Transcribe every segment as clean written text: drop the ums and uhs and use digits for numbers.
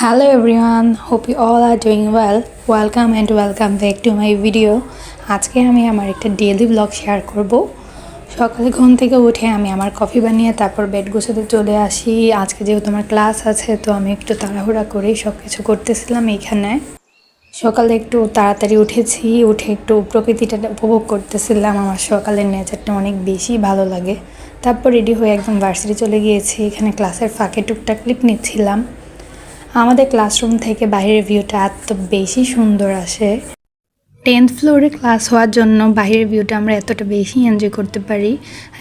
Hello everyone, hope you all are doing well. Welcome and welcome back to my video. আজকে আমি আমার একটা daily blog share করব। সকালে ঘুম থেকে উঠে আমি আমার কফি বানিয়ে তারপর বেড গোছাতে চলে আসি। আজকে যেহেতু আমার ক্লাস আছে তো আমি একটু তাড়াহুড়া করে সব কিছু করতেছিলাম এইখানে। সকালে একটু তাড়াতাড়ি উঠেছি, উঠে একটু প্রকৃতিটা উপভোগ করতেছিলাম। আমার সকালের নেচারটা অনেক বেশি ভালো লাগে। তারপর রেডি হয়ে একদম ভার্সিটি চলে গিয়েছি। এখানে ক্লাসের ফাঁকে টুকটাক ক্লিপ নিচ্ছিলাম। আমাদের ক্লাসরুম থেকে বাইরের ভিউটা এত বেশি সুন্দর আসে। 10th ফ্লোরে ক্লাস হওয়ার জন্য বাইরের ভিউটা আমরা এতটা বেশি এনজয় করতে পারি।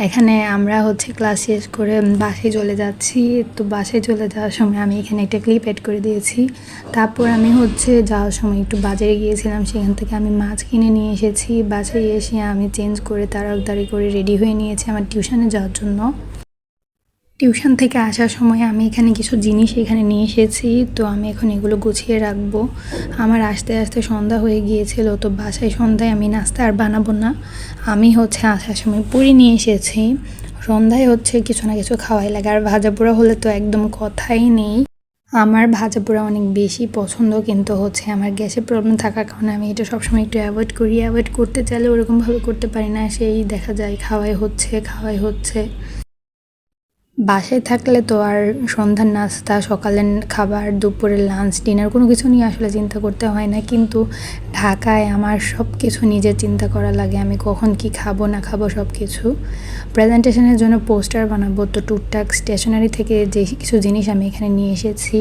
এখানে আমরা ক্লাস শেষ করে বাসে চলে যাচ্ছি। তো বাসে চলে যাওয়ার সময় আমি এখানে একটা ক্লিপ অ্যাড করে দিয়েছি। তারপর আমি যাওয়ার সময় একটু বাজারে গিয়েছিলাম, সেখান থেকে আমি মাছ কিনে নিয়ে এসেছি। বাসায় এসে আমি চেঞ্জ করে তাড়াতাড়ি করে রেডি হয়ে নিয়েছি আমার টিউশনে যাওয়ার জন্য। টিউশন থেকে আসার সময় আমি এখানে কিছু জিনিস এখানে নিয়ে এসেছি, তো আমি এখন এগুলো গুছিয়ে রাখবো। আমার আস্তে আস্তে সন্ধ্যা হয়ে গিয়েছিল, তো বাসায় সন্ধ্যায় আমি নাস্তা আর বানাবো না। আমি আসার সময় পুরি নিয়ে এসেছি। সন্ধ্যায় কিছু না কিছু খাওয়াই লাগে, আর ভাজা পোড়া হলে তো একদম কথাই নেই। আমার ভাজা পোড়া অনেক বেশি পছন্দ, কিন্তু আমার গ্যাসের প্রবলেম থাকার কারণে আমি এটা সবসময় একটু অ্যাভয়েড করি। অ্যাভয়েড করতে চাইলে ওরকমভাবে করতে পারি না, সেই দেখা যায় খাওয়াই হচ্ছে। বাসায় থাকলে তো আর সন্ধ্যার নাস্তা, সকালের খাবার, দুপুরের লাঞ্চ, ডিনার কোনো কিছু নিয়ে আসলে চিন্তা করতে হয় না। কিন্তু ঢাকায় আমার সব কিছু নিজের চিন্তা করা লাগে, আমি কখন কি খাবো না খাবো সব কিছু। প্রেজেন্টেশনের জন্য পোস্টার বানাবো, তো টুকটাক স্টেশনারি থেকে যে কিছু জিনিস আমি এখানে নিয়ে এসেছি,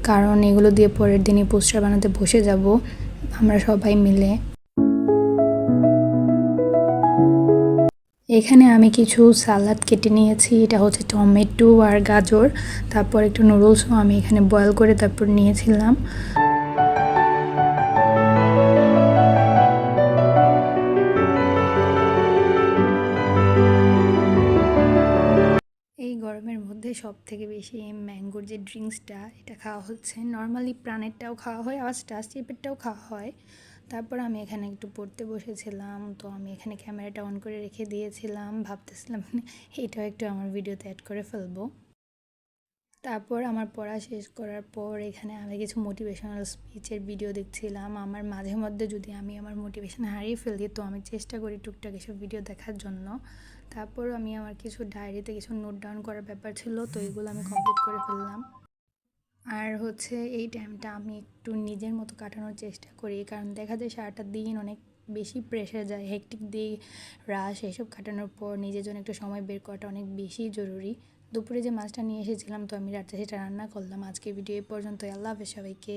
কারণ এগুলো দিয়ে পরের দিনই পোস্টার বানাতে বসে যাব আমরা সবাই মিলে। এখানে আমি কিছু সালাদ কেটে নিয়েছি। এটা টমেটো আর গাজর, তারপর একটু নুডলসও আমি এখানে বয়েল করে তারপর নিয়েছিলাম। এই গরমের মধ্যে সব থেকে বেশি ম্যাঙ্গোর যে ড্রিঙ্কসটা, এটা খাওয়া হচ্ছে। নর্মালি প্রাণেরটাও খাওয়া হয়, আবার স্টার চিপেরটাও খাওয়া হয়। তারপর আমি এখানে একটু পড়তে বসেছিলাম, তো আমি এখানে ক্যামেরাটা অন করে রেখে দিয়েছিলাম। ভাবতেছিলাম এইটাও একটু আমার ভিডিওতে অ্যাড করে ফেলবো। তারপর আমার পড়া শেষ করার পর এখানে আমি কিছু মোটিভেশনাল স্পিচের ভিডিও দেখছিলাম। আমার মাঝে মধ্যে যদি আমি আমার মোটিভেশন হারিয়ে ফেলি, তো আমি চেষ্টা করি টুকটাক এসব ভিডিও দেখার জন্য। তারপর আমি আমার কিছু ডায়েরিতে কিছু নোট ডাউন করার ব্যাপার ছিল, তো এগুলো আমি কমপ্লিট করে ফেললাম। আর এই টাইমটা আমি একটু নিজের মতো কাটানোর চেষ্টা করি, কারণ দেখা যায় সারাটা দিন অনেক বেশি প্রেশার যায়, হেক্টিক দিয়ে রাশ এসব কাটানোর পর নিজের জন্য একটু সময় বের করাটা অনেক বেশি জরুরি। দুপুরে যে মাছটা নিয়ে এসেছিলাম, তো আমি রাতে সেটা রান্না করলাম। আজকে ভিডিও এই পর্যন্ত। আল্লাহ হাফেজ সবাইকে।